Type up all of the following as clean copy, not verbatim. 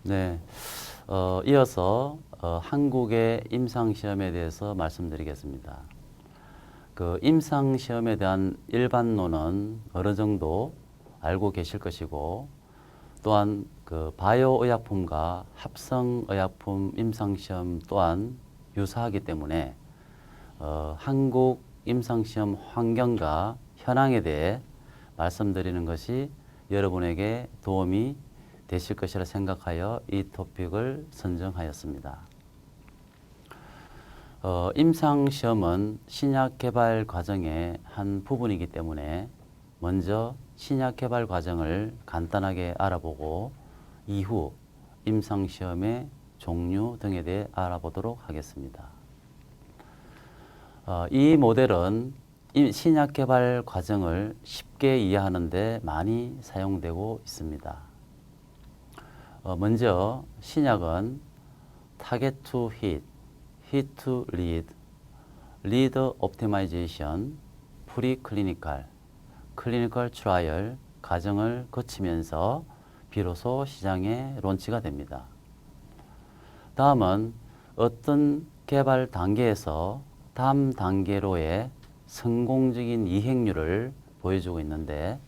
네, 이어서 한국의 임상시험에 대해서 말씀드리겠습니다. 그 임상시험에 대한 일반론은 어느 정도 알고 계실 것이고, 또한 그 바이오 의약품과 합성 의약품 임상시험 또한 유사하기 때문에 한국 임상시험 환경과 현황에 대해 말씀드리는 것이 여러분에게 도움이 되실 것이라 생각하여 이 토픽을 선정하였습니다. 임상시험은 신약 개발 과정의 한 부분이기 때문에 먼저 신약 개발 과정을 간단하게 알아보고 이후 임상시험의 종류 등에 대해 알아보도록 하겠습니다. 이 모델은 신약 개발 과정을 쉽게 이해하는 데 많이 사용되고 있습니다. 먼저 신약은 Target to Hit, Hit to Lead, Lead Optimization, Preclinical, Clinical Trial 과정을 거치면서 비로소 시장에 론치가 됩니다. 다음은 어떤 개발 단계에서 다음 단계로의 성공적인 이행률을 보여주고 있는데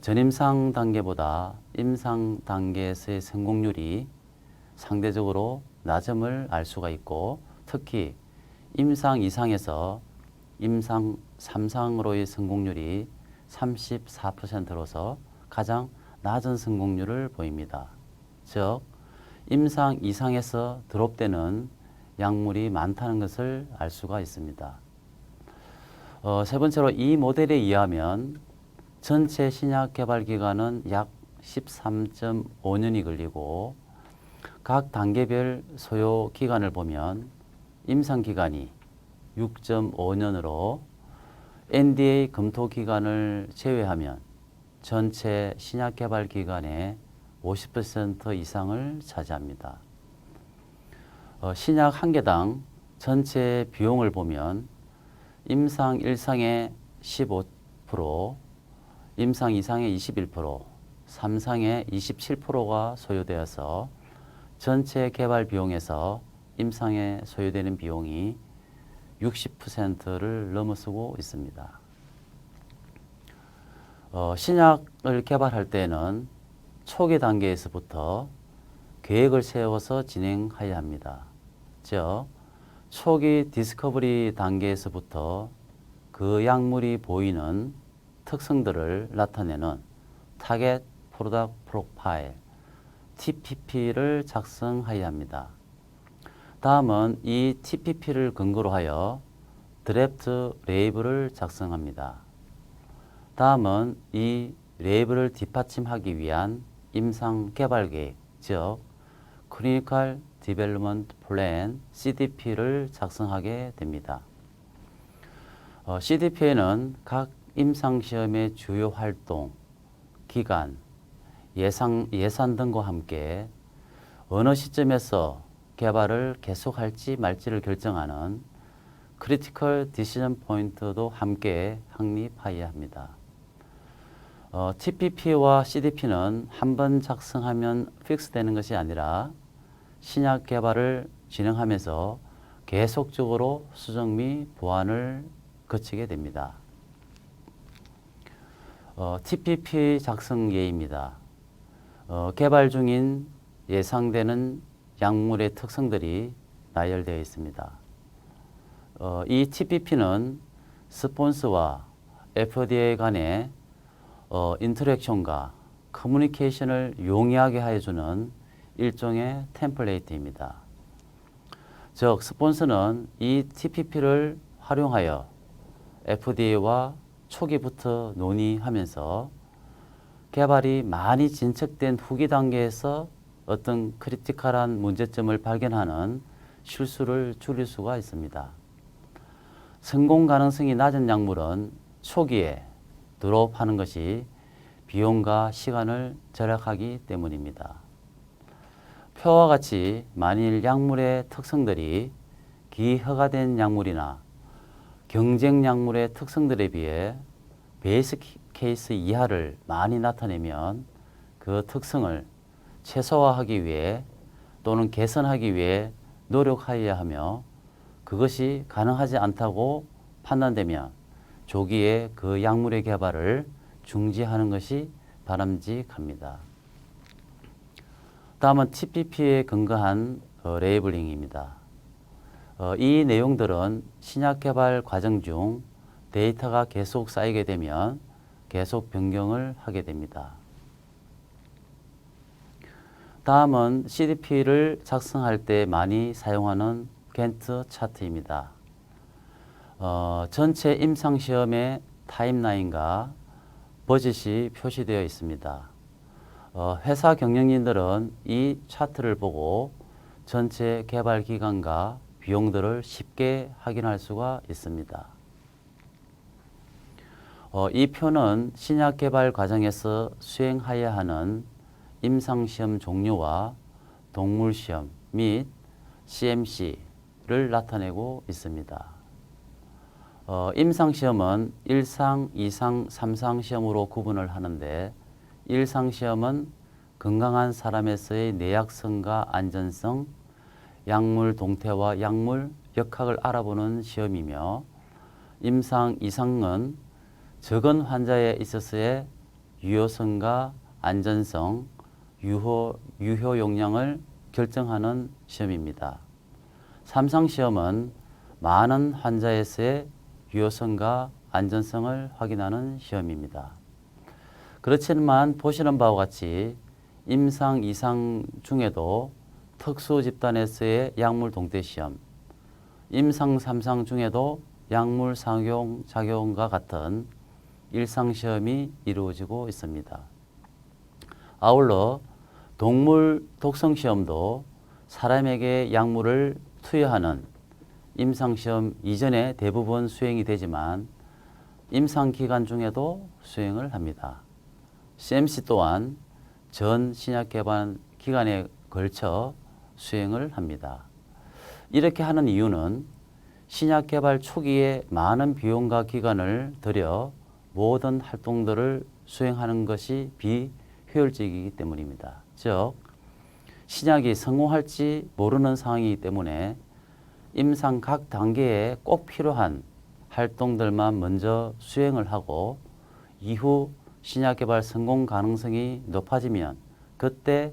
전임상 단계보다 임상 단계에서의 성공률이 상대적으로 낮음을 알 수가 있고, 특히 임상 이상에서 임상 3상으로의 성공률이 34%로서 가장 낮은 성공률을 보입니다. 즉 임상 이상에서 드롭되는 약물이 많다는 것을 알 수가 있습니다. 세 번째로 이 모델에 의하면 전체 신약 개발 기간은 약 13.5년이 걸리고, 각 단계별 소요 기간을 보면 임상 기간이 6.5년으로 NDA 검토 기간을 제외하면 전체 신약 개발 기간의 50% 이상을 차지합니다. 신약 한 개당 전체 비용을 보면 임상 1상의 15%, 임상 2상의 21%, 3상의 27%가 소요되어서 전체 개발 비용에서 임상에 소요되는 비용이 60%를 넘어서고 있습니다. 신약을 개발할 때는 초기 단계에서부터 계획을 세워서 진행해야 합니다. 즉 초기 디스커버리 단계에서부터 그 약물이 보이는 특성들을 나타내는 타겟 프로덕트 프로파일 TPP를 작성해야 합니다. 다음은 이 TPP를 근거로 하여 드래프트 레이블을 작성합니다. 다음은 이 레이블을 뒷받침하기 위한 임상 개발 계획, 즉 Clinical Development Plan CDP를 작성하게 됩니다. CDP에는 각 임상시험의 주요 활동, 기간, 예산 등과 함께 어느 시점에서 개발을 계속할지 말지를 결정하는 크리티컬 디시전 포인트도 함께 확립해야 합니다. TPP와 CDP는 한 번 작성하면 픽스되는 것이 아니라 신약 개발을 진행하면서 계속적으로 수정 및 보완을 거치게 됩니다. TPP 작성 예입니다. 개발 중인 예상되는 약물의 특성들이 나열되어 있습니다. 이 TPP는 스폰서와 FDA 간의 인터랙션과 커뮤니케이션을 용이하게 해주는 일종의 템플레이트입니다. 즉 스폰서는 이 TPP를 활용하여 FDA와 초기부터 논의하면서 개발이 많이 진척된 후기 단계에서 어떤 크리티컬한 문제점을 발견하는 실수를 줄일 수가 있습니다. 성공 가능성이 낮은 약물은 초기에 드롭하는 것이 비용과 시간을 절약하기 때문입니다. 표와 같이 만일 약물의 특성들이 기허가된 약물이나 경쟁 약물의 특성들에 비해 베이스 케이스 이하를 많이 나타내면 그 특성을 최소화하기 위해 또는 개선하기 위해 노력하여야 하며 그것이 가능하지 않다고 판단되면 조기에 그 약물의 개발을 중지하는 것이 바람직합니다. 다음은 TPP에 근거한 레이블링입니다. 이 내용들은 신약 개발 과정 중 데이터가 계속 쌓이게 되면 계속 변경을 하게 됩니다. 다음은 CDP를 작성할 때 많이 사용하는 겐트 차트입니다. 전체 임상시험의 타임라인과 버짓이 표시되어 있습니다. 회사 경영진들은 이 차트를 보고 전체 개발 기간과 비용들을 쉽게 확인할 수가 있습니다. 이 표는 신약 개발 과정에서 수행해야 하는 임상시험 종류와 동물시험 및 CMC를 나타내고 있습니다. 임상시험은 1상, 2상, 3상 시험으로 구분을 하는데 1상 시험은 건강한 사람에서의 내약성과 안전성, 약물 동태와 약물 역학을 알아보는 시험이며 임상 2상은 적은 환자에 있어서의 유효성과 안전성, 유효 용량을 결정하는 시험입니다. 3상 시험은 많은 환자에서의 유효성과 안전성을 확인하는 시험입니다. 그렇지만 보시는 바와 같이 임상 2상 중에도 특수 집단에서의 약물 동태 시험, 임상 3상 중에도 약물 상용작용과 같은 일상 시험이 이루어지고 있습니다. 아울러 동물 독성 시험도 사람에게 약물을 투여하는 임상시험 이전에 대부분 수행이 되지만 임상 기간 중에도 수행을 합니다. CMC 또한 전 신약 개발 기간에 걸쳐 수행을 합니다. 이렇게 하는 이유는 신약 개발 초기에 많은 비용과 기간을 들여 모든 활동들을 수행하는 것이 비효율적이기 때문입니다. 즉, 신약이 성공할지 모르는 상황이기 때문에 임상 각 단계에 꼭 필요한 활동들만 먼저 수행을 하고 이후 신약 개발 성공 가능성이 높아지면 그때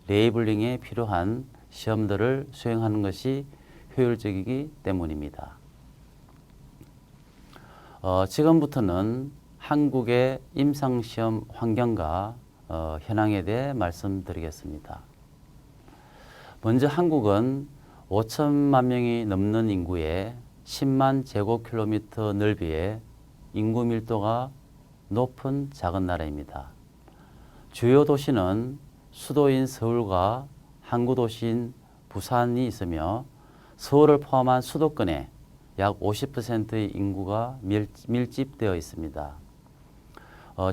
레이블링에 필요한 시험들을 수행하는 것이 효율적이기 때문입니다. 지금부터는 한국의 임상시험 환경과 현황에 대해 말씀드리겠습니다. 먼저 한국은 5천만 명이 넘는 인구에 10만 제곱킬로미터 넓이의 인구 밀도가 높은 작은 나라입니다. 주요 도시는 수도인 서울과 항구 도시인 부산이 있으며 서울을 포함한 수도권에 약 50%의 인구가 밀집되어 있습니다.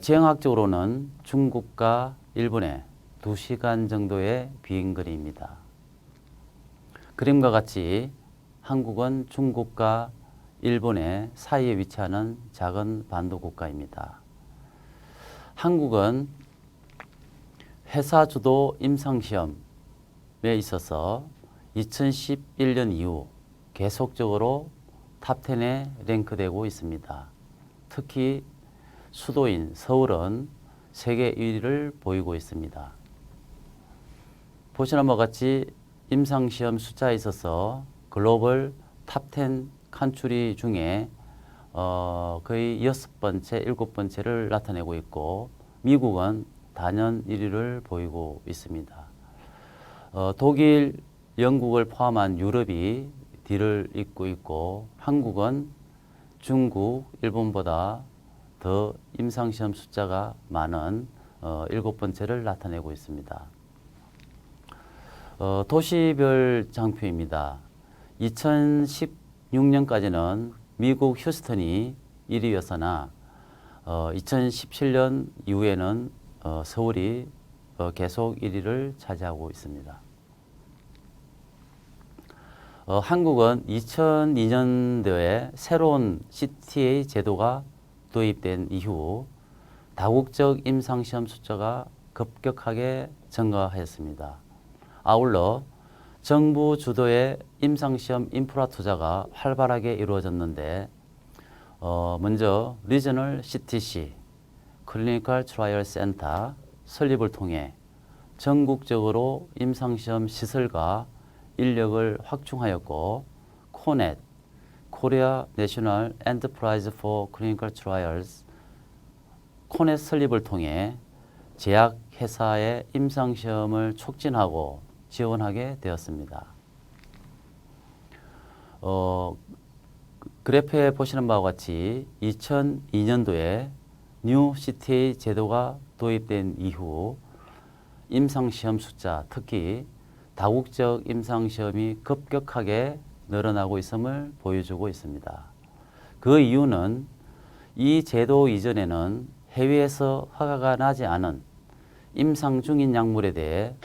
지형학적으로는 중국과 일본의 2시간 정도의 비행거리입니다. 그림과 같이 한국은 중국과 일본의 사이에 위치하는 작은 반도 국가입니다. 한국은 회사 주도 임상시험에 있어서 2011년 이후 계속적으로 탑10에 랭크되고 있습니다. 특히 수도인 서울은 세계 1위를 보이고 있습니다. 보시는 바와 같이 임상시험 숫자에 있어서 글로벌 탑10 칸츄리 중에 거의 6번째, 7번째를 나타내고 있고 미국은 단연 1위를 보이고 있습니다. 독일, 영국을 포함한 유럽이 뒤를 잇고 있고 한국은 중국, 일본보다 더 임상시험 숫자가 많은 7번째를 나타내고 있습니다. 도시별 장표입니다. 2016년까지는 미국 휴스턴이 1위였으나 2017년 이후에는 서울이 계속 1위를 차지하고 있습니다. 한국은 2002년도에 새로운 CTA 제도가 도입된 이후 다국적 임상시험 숫자가 급격하게 증가하였습니다. 아울러 정부 주도의 임상시험 인프라 투자가 활발하게 이루어졌는데 먼저 리저널 CTC 클리니컬 트라이얼 센터 설립을 통해 전국적으로 임상시험 시설과 인력을 확충하였고 코넷 코리아 내셔널 엔터프라이즈 포 클리니컬 트라이얼스 코넷 설립을 통해 제약 회사의 임상시험을 촉진하고 지원하게 되었습니다. 그래프에 보시는 바와 같이 2002년도에 뉴 CTA 제도가 도입된 이후 임상시험 숫자, 특히 다국적 임상시험이 급격하게 늘어나고 있음을 보여주고 있습니다. 그 이유는 이 제도 이전에는 해외에서 허가가 나지 않은 임상 중인 약물에 대해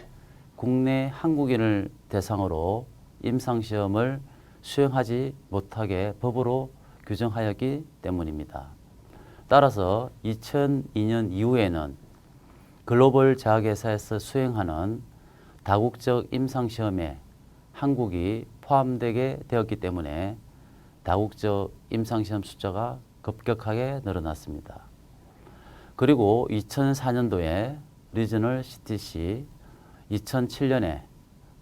국내 한국인을 대상으로 임상시험을 수행하지 못하게 법으로 규정하였기 때문입니다. 따라서 2002년 이후에는 글로벌 제약회사에서 수행하는 다국적 임상시험에 한국이 포함되게 되었기 때문에 다국적 임상시험 숫자가 급격하게 늘어났습니다. 그리고 2004년도에 리저널 CTC, 2007년에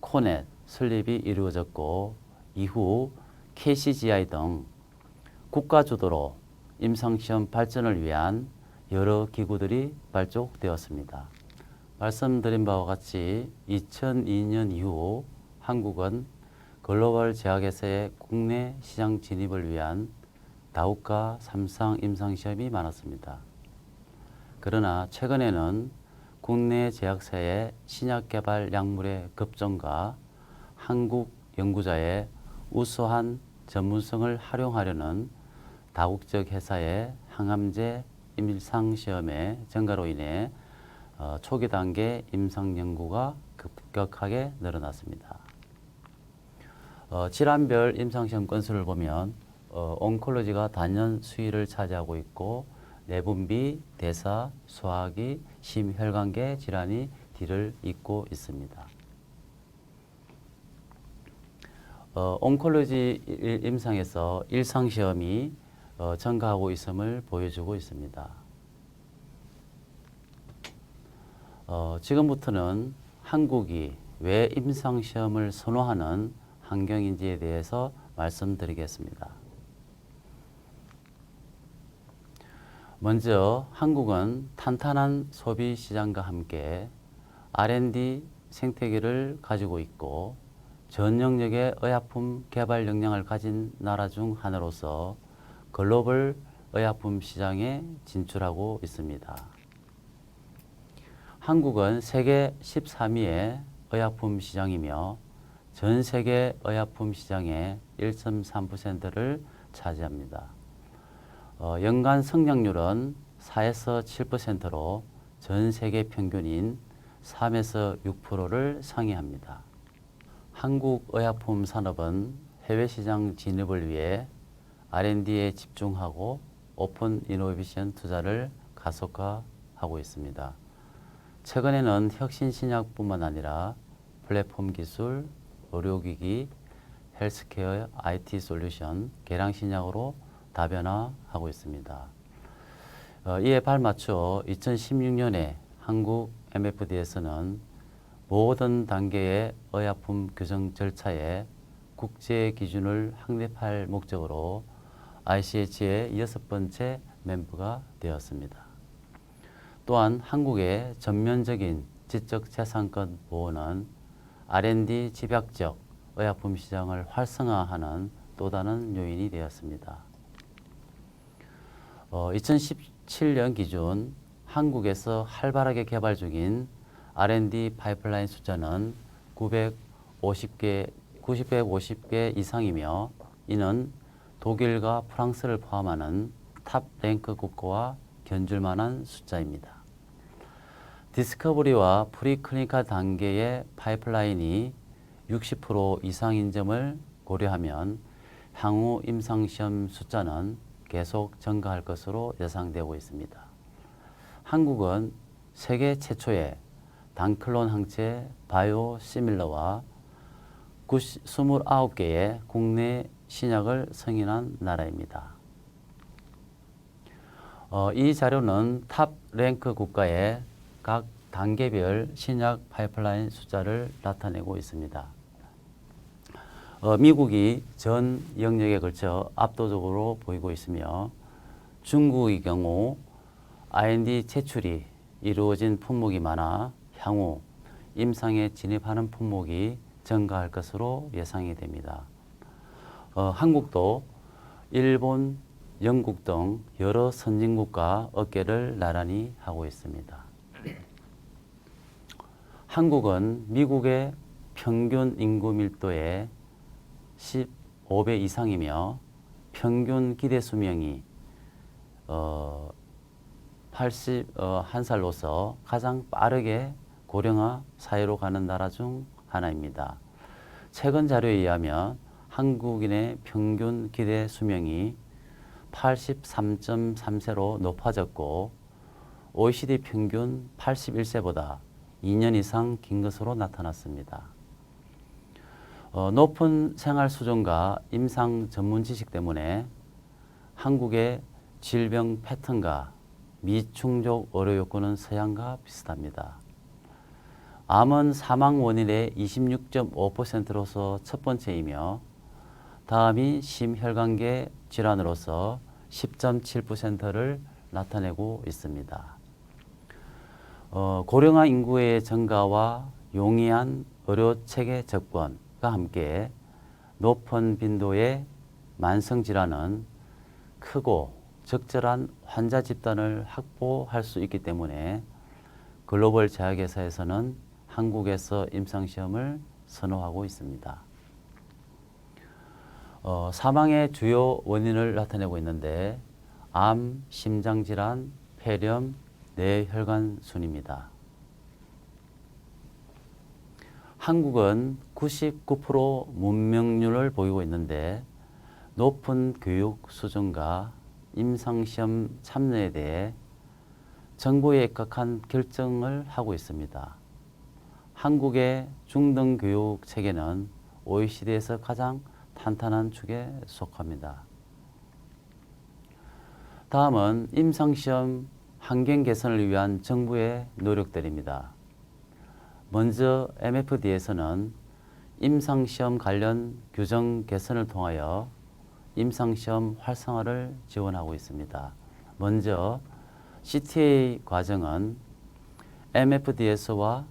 코넷 설립이 이루어졌고 이후 KCGI 등 국가 주도로 임상시험 발전을 위한 여러 기구들이 발족되었습니다. 말씀드린 바와 같이 2002년 이후 한국은 글로벌 제약회사의 국내 시장 진입을 위한 다국가 3상 임상시험이 많았습니다. 그러나 최근에는 국내 제약사의 신약개발 약물의 급증과 한국 연구자의 우수한 전문성을 활용하려는 다국적 회사의 항암제 임상시험의 증가로 인해 초기 단계 임상 연구가 급격하게 늘어났습니다. 질환별 임상시험 건수를 보면 온콜로지가 단연 수위를 차지하고 있고 내분비, 대사, 소화기, 심혈관계 질환이 뒤를 잇고 있습니다. 온콜로지 임상에서 일상시험이 증가하고 있음을 보여주고 있습니다. 지금부터는 한국이 왜 임상시험을 선호하는 환경인지에 대해서 말씀드리겠습니다. 먼저 한국은 탄탄한 소비 시장과 함께 R&D 생태계를 가지고 있고 전 영역의 의약품 개발 역량을 가진 나라 중 하나로서 글로벌 의약품 시장에 진출하고 있습니다. 한국은 세계 13위의 의약품 시장이며 전 세계 의약품 시장의 1.3%를 차지합니다. 연간 성장률은 4에서 7%로 전 세계 평균인 3에서 6%를 상회합니다. 한국 의약품 산업은 해외 시장 진입을 위해 R&D에 집중하고 오픈 이노베이션 투자를 가속화하고 있습니다. 최근에는 혁신 신약뿐만 아니라 플랫폼 기술, 의료기기, 헬스케어, IT 솔루션, 계량신약으로 다변화하고 있습니다. 이에 발맞춰 2016년에 한국 MFD에서는 모든 단계의 의약품 규정 절차에 국제 기준을 확립할 목적으로 ICH의 6번째 멤버가 되었습니다. 또한 한국의 전면적인 지적재산권 보호는 R&D 집약적 의약품 시장을 활성화하는 또 다른 요인이 되었습니다. 2017년 기준 한국에서 활발하게 개발 중인 R&D 파이프라인 숫자는 950개 이상이며 이는 독일과 프랑스를 포함하는 탑 랭크 국가와 견줄 만한 숫자입니다. 디스커버리와 프리클리니컬 단계의 파이프라인이 60% 이상인 점을 고려하면 향후 임상시험 숫자는 계속 증가할 것으로 예상되고 있습니다. 한국은 세계 최초의 단클론 항체 바이오시밀러와 29개의 국내 신약을 승인한 나라입니다. 이 자료는 탑 랭크 국가의 각 단계별 신약 파이프라인 숫자를 나타내고 있습니다. 미국이 전 영역에 걸쳐 압도적으로 보이고 있으며 중국의 경우 R&D 제출이 이루어진 품목이 많아 향후 임상에 진입하는 품목이 증가할 것으로 예상이 됩니다. 한국도 일본, 영국 등 여러 선진국과 어깨를 나란히 하고 있습니다. 한국은 미국의 평균 인구 밀도의 15배 이상이며 평균 기대 수명이 81살로서 가장 빠르게 고령화 사회로 가는 나라 중 하나입니다. 최근 자료에 의하면 한국인의 평균 기대 수명이 83.3세로 높아졌고 OECD 평균 81세보다 2년 이상 긴 것으로 나타났습니다. 높은 생활 수준과 임상 전문 지식 때문에 한국의 질병 패턴과 미충족 의료 요건은 서양과 비슷합니다. 암은 사망 원인의 26.5%로서 첫 번째이며 다음이 심혈관계 질환으로서 10.7%를 나타내고 있습니다. 고령화 인구의 증가와 용이한 의료 체계 접근과 함께 높은 빈도의 만성 질환은 크고 적절한 환자 집단을 확보할 수 있기 때문에 글로벌 제약회사에서는 한국에서 임상시험을 선호하고 있습니다. 사망의 주요 원인을 나타내고 있는데 암, 심장질환, 폐렴, 뇌혈관 순입니다. 한국은 99% 문명률을 보이고 있는데 높은 교육 수준과 임상시험 참여에 대해 정부에 입각한 결정을 하고 있습니다. 한국의 중등교육 체계는 OECD에서 가장 탄탄한 축에 속합니다. 다음은 임상시험 환경 개선을 위한 정부의 노력들입니다. 먼저 MFD에서는 임상시험 관련 규정 개선을 통하여 임상시험 활성화를 지원하고 있습니다. 먼저 CTA 과정은 MFDS와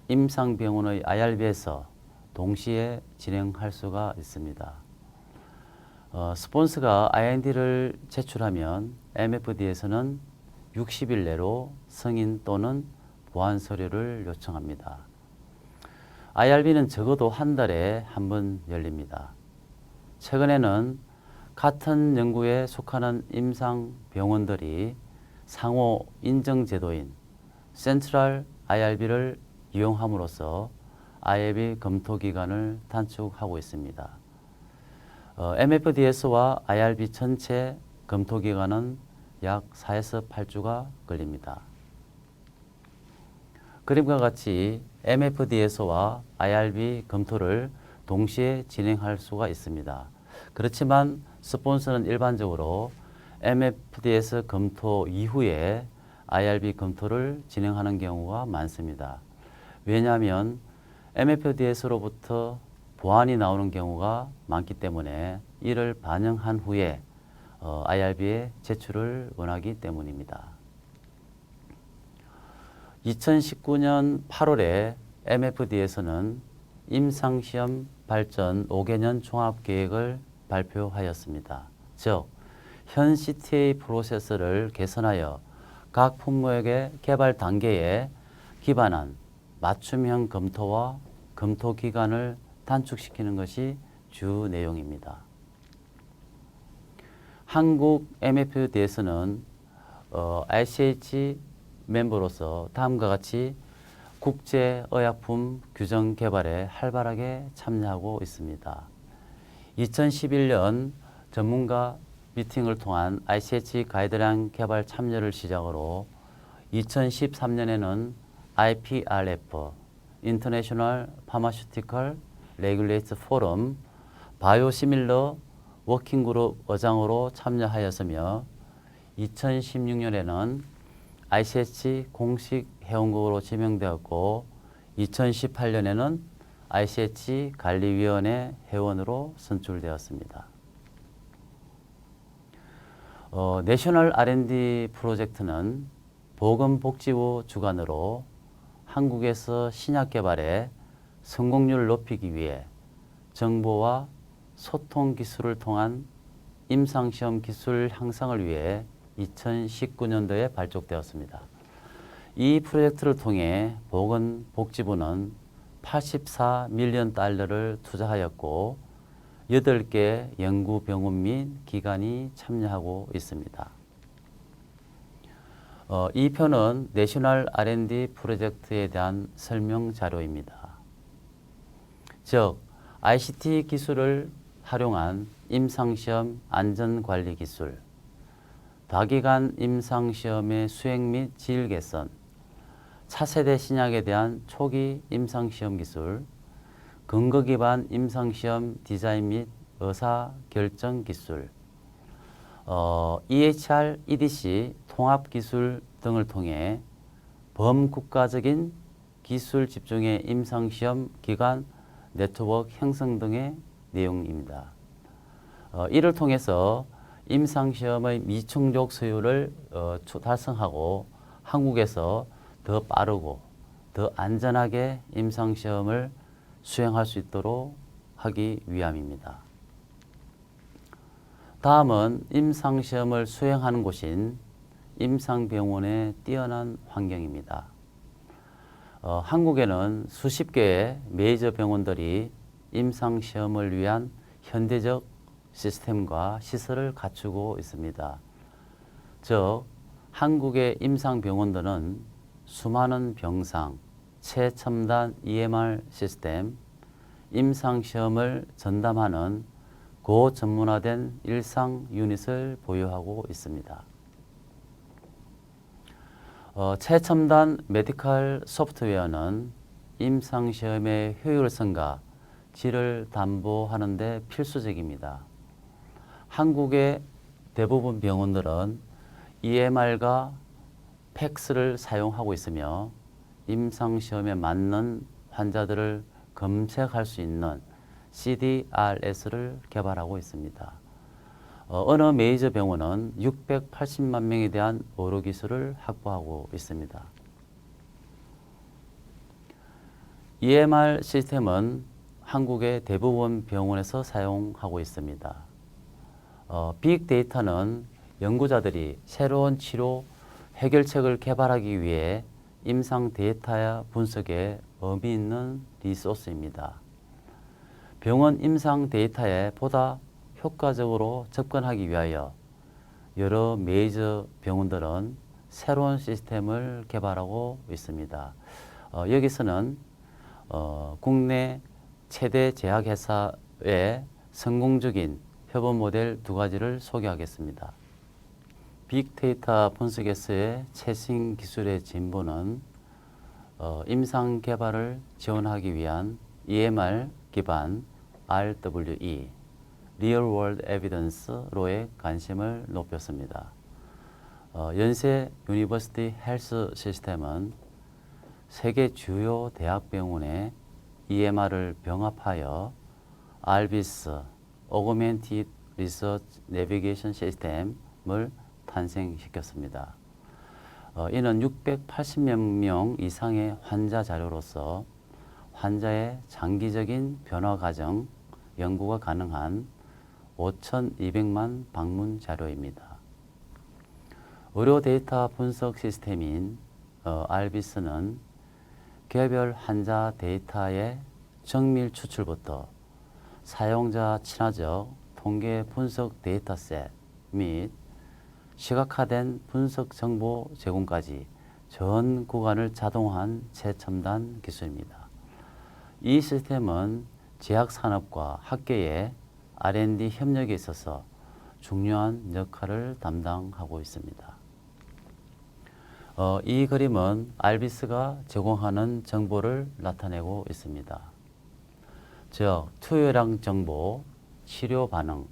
임상병원의 IRB에서 동시에 진행할 수가 있습니다. 스폰서가 IND를 제출하면 MFD에서는 60일 내로 승인 또는 보완 서류를 요청합니다. IRB는 적어도 한 달에 한 번 열립니다. 최근에는 같은 연구에 속하는 임상병원들이 상호 인정 제도인 센트럴 IRB를 이용함으로써 IRB 검토 기간을 단축하고 있습니다. MFDS와 IRB 전체 검토 기간은 약 4에서 8주가 걸립니다. 그림과 같이 MFDS와 IRB 검토를 동시에 진행할 수가 있습니다. 그렇지만 스폰서는 일반적으로 MFDS 검토 이후에 IRB 검토를 진행하는 경우가 많습니다. 왜냐하면 MFDS로부터 보완이 나오는 경우가 많기 때문에 이를 반영한 후에 IRB에 제출을 원하기 때문입니다. 2019년 8월에 MFD에서는 임상시험 발전 5개년 종합계획을 발표하였습니다. 즉, 현 CTA 프로세스를 개선하여 각 품목의 개발 단계에 기반한 맞춤형 검토와 검토 기간을 단축시키는 것이 주 내용입니다. 한국 MFD에서는 ICH 멤버로서 다음과 같이 국제의약품 규정 개발에 활발하게 참여하고 있습니다. 2011년 전문가 미팅을 통한 ICH 가이드라인 개발 참여를 시작으로 2013년에는 IPRF, International Pharmaceutical Regulatory Forum 바이오시밀러 워킹그룹 의장으로 참여하였으며 2016년에는 ICH 공식 회원국으로 지명되었고 2018년에는 ICH 관리위원회 회원으로 선출되었습니다. 내셔널 R&D 프로젝트는 보건복지부 주관으로 한국에서 신약 개발의 성공률을 높이기 위해 정보와 소통 기술을 통한 임상시험 기술 향상을 위해 2019년도에 발족되었습니다. 이 프로젝트를 통해 보건복지부는 84밀리언 달러를 투자하였고 8개 연구병원 및 기관이 참여하고 있습니다. 이 표는 내셔널 R&D 프로젝트에 대한 설명 자료입니다. 즉, ICT 기술을 활용한 임상시험 안전관리 기술, 다기간 임상시험의 수행 및 질 개선, 차세대 신약에 대한 초기 임상시험 기술, 근거 기반 임상시험 디자인 및 의사결정 기술, EHR, EDC 통합기술 등을 통해 범국가적인 기술 집중의 임상시험 기관 네트워크 형성 등의 내용입니다. 이를 통해서 임상시험의 미충족 수율을 달성하고 한국에서 더 빠르고 더 안전하게 임상시험을 수행할 수 있도록 하기 위함입니다. 다음은 임상시험을 수행하는 곳인 임상병원의 뛰어난 환경입니다. 한국에는 수십 개의 메이저 병원들이 임상시험을 위한 현대적 시스템과 시설을 갖추고 있습니다. 즉, 한국의 임상병원들은 수많은 병상, 최첨단 EMR 시스템, 임상시험을 전담하는 고전문화된 일상 유닛을 보유하고 있습니다. 최첨단 메디컬 소프트웨어는 임상시험의 효율성과 질을 담보하는 데 필수적입니다. 한국의 대부분 병원들은 EMR과 팩스를 사용하고 있으며 임상시험에 맞는 환자들을 검색할 수 있는 CDRS를 개발하고 있습니다. 어느 메이저 병원은 680만 명에 대한 의료 기술을 확보하고 있습니다. EMR 시스템은 한국의 대부분 병원에서 사용하고 있습니다. 빅데이터는 연구자들이 새로운 치료 해결책을 개발하기 위해 임상 데이터 분석에 의미 있는 리소스입니다. 병원 임상 데이터에 보다 효과적으로 접근하기 위하여 여러 메이저 병원들은 새로운 시스템을 개발하고 있습니다. 여기서는 국내 최대 제약회사의 성공적인 협업 모델 2가지를 소개하겠습니다. 빅데이터 분석에서의 최신 기술의 진보는 임상 개발을 지원하기 위한 EMR 기반 RWE, Real World Evidence로의 관심을 높였습니다. 연세 유니버시티 헬스 시스템은 세계 주요 대학병원의 EMR을 병합하여 알비스, Augmented Research Navigation 시스템을 탄생시켰습니다. 이는 680여 명 이상의 환자 자료로서 환자의 장기적인 변화 과정 연구가 가능한 5,200만 방문 자료입니다. 의료 데이터 분석 시스템인 알비스는 개별 환자 데이터의 정밀 추출부터 사용자 친화적 통계 분석 데이터셋 및 시각화된 분석 정보 제공까지 전 구간을 자동화한 최첨단 기술입니다. 이 시스템은 제약산업과 학계의 R&D 협력에 있어서 중요한 역할을 담당하고 있습니다. 이 그림은 알비스가 제공하는 정보를 나타내고 있습니다. 즉, 투여량 정보, 치료 반응,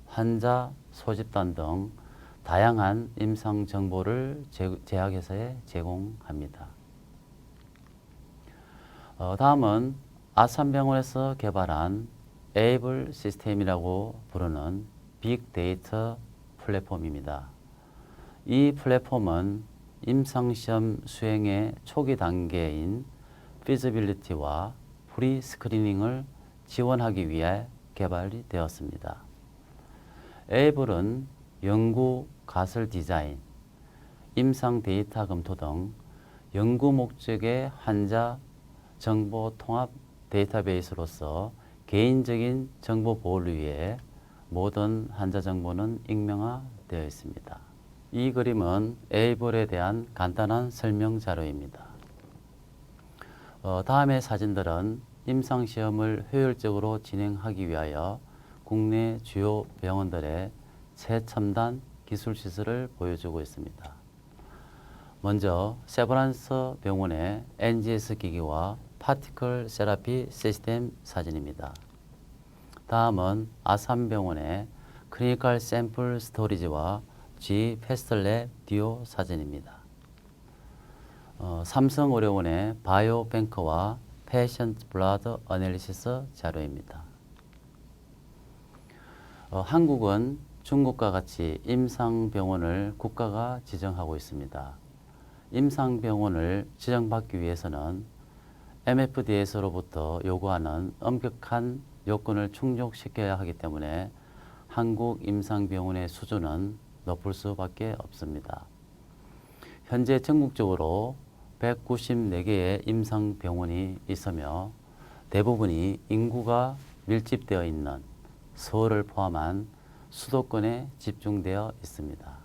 환자 소집단 등 다양한 임상 정보를 제약회사에 제공합니다. 다음은 아산병원에서 개발한 에이블 시스템이라고 부르는 빅데이터 플랫폼입니다. 이 플랫폼은 임상시험 수행의 초기 단계인 피지빌리티와 프리스크리닝을 지원하기 위해 개발이 되었습니다. 에이블은 연구 가설 디자인, 임상 데이터 검토 등 연구 목적의 환자 정보 통합 데이터베이스로서 개인적인 정보 보호를 위해 모든 환자 정보는 익명화되어 있습니다. 이 그림은 에이블에 대한 간단한 설명 자료입니다. 다음의 사진들은 임상시험을 효율적으로 진행하기 위하여 국내 주요 병원들의 최첨단 기술시설을 보여주고 있습니다. 먼저 세브란스 병원의 NGS 기기와 파티클 세라피 시스템 사진입니다. 다음은 아산병원의 클리니컬 샘플 스토리지와 G 패스트랩 듀오 사진입니다. 삼성의료원의 바이오뱅크와 패션트 블러드 어널리시스 자료입니다. 한국은 중국과 같이 임상병원을 국가가 지정하고 있습니다. 임상병원을 지정받기 위해서는 MFDA에서로부터 요구하는 엄격한 요건을 충족시켜야 하기 때문에 한국 임상병원의 수준은 높을 수밖에 없습니다. 현재 전국적으로 194개의 임상병원이 있으며 대부분이 인구가 밀집되어 있는 서울을 포함한 수도권에 집중되어 있습니다.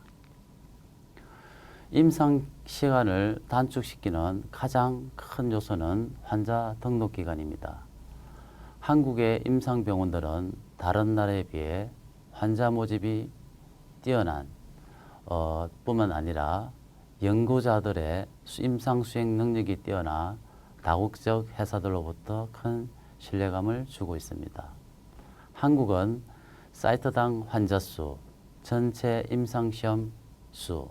임상 시간을 단축시키는 가장 큰 요소는 환자 등록 기간입니다. 한국의 임상병원들은 다른 나라에 비해 환자 모집이 뛰어난 뿐만 아니라 연구자들의 임상 수행 능력이 뛰어나 다국적 회사들로부터 큰 신뢰감을 주고 있습니다. 한국은 사이트당 환자 수, 전체 임상시험 수,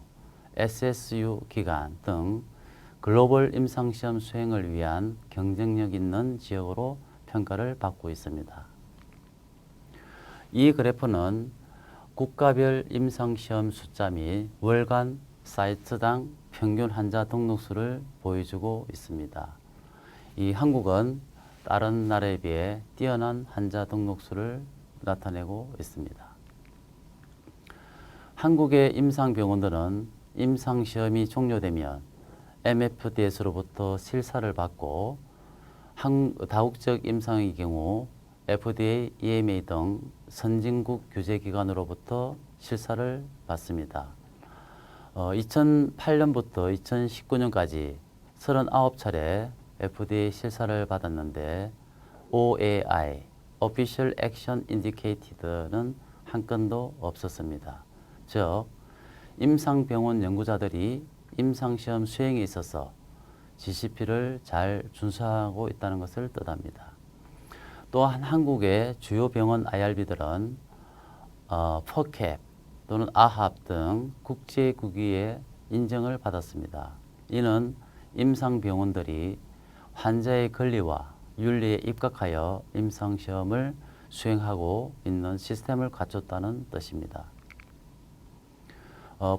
SSU 기간 등 글로벌 임상시험 수행을 위한 경쟁력 있는 지역으로 평가를 받고 있습니다. 이 그래프는 국가별 임상시험 숫자 및 월간 사이트당 평균 환자 등록수를 보여주고 있습니다. 이 한국은 다른 나라에 비해 뛰어난 환자 등록수를 나타내고 있습니다. 한국의 임상병원들은 임상시험이 종료되면 MFDA에서로부터 실사를 받고 다국적 임상의 경우 FDA, EMA 등 선진국 규제기관으로부터 실사를 받습니다. 2008년부터 2019년까지 39차례 FDA 실사를 받았는데 OAI, Official Action Indicated는 한 건도 없었습니다. 즉, 임상병원 연구자들이 임상시험 수행에 있어서 GCP를 잘 준수하고 있다는 것을 뜻합니다. 또한 한국의 주요 병원 IRB들은 퍼캡 또는 아합 등 국제국위의 인정을 받았습니다. 이는 임상병원들이 환자의 권리와 윤리에 입각하여 임상시험을 수행하고 있는 시스템을 갖췄다는 뜻입니다.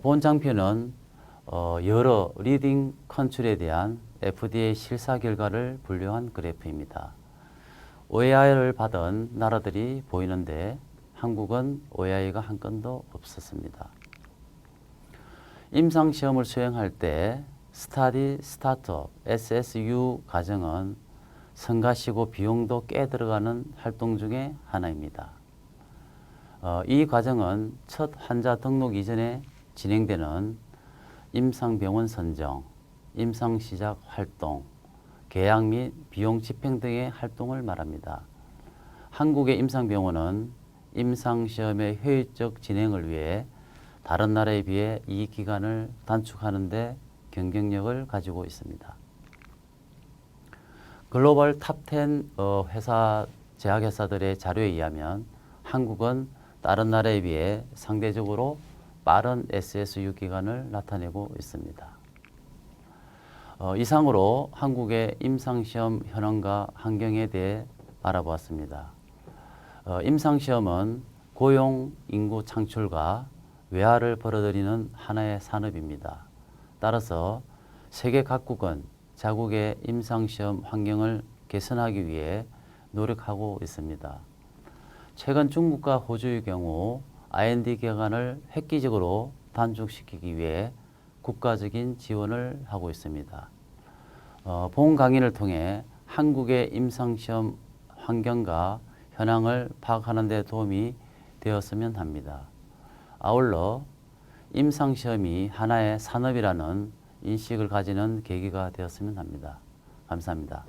본 장표는 여러 리딩 컨트리에 대한 FDA 실사 결과를 분류한 그래프입니다. OAI를 받은 나라들이 보이는데 한국은 OAI가 한 건도 없었습니다. 임상시험을 수행할 때 스타디 스타트업 SSU 과정은 성가시고 비용도 꽤 들어가는 활동 중에 하나입니다. 이 과정은 첫 환자 등록 이전에 진행되는 임상병원 선정, 임상시작 활동, 계약 및 비용 집행 등의 활동을 말합니다. 한국의 임상병원은 임상시험의 효율적 진행을 위해 다른 나라에 비해 이 기간을 단축하는 데 경쟁력을 가지고 있습니다. 글로벌 탑10 회사, 제약회사들의 자료에 의하면 한국은 다른 나라에 비해 상대적으로 빠른 SSU 기간을 나타내고 있습니다. 이상으로 한국의 임상시험 현황과 환경에 대해 알아보았습니다. 임상시험은 고용 인구 창출과 외화를 벌어들이는 하나의 산업입니다. 따라서 세계 각국은 자국의 임상시험 환경을 개선하기 위해 노력하고 있습니다. 최근 중국과 호주의 경우 R&D 기간을 획기적으로 단축시키기 위해 국가적인 지원을 하고 있습니다. 본 강의를 통해 한국의 임상시험 환경과 현황을 파악하는 데 도움이 되었으면 합니다. 아울러 임상시험이 하나의 산업이라는 인식을 가지는 계기가 되었으면 합니다. 감사합니다.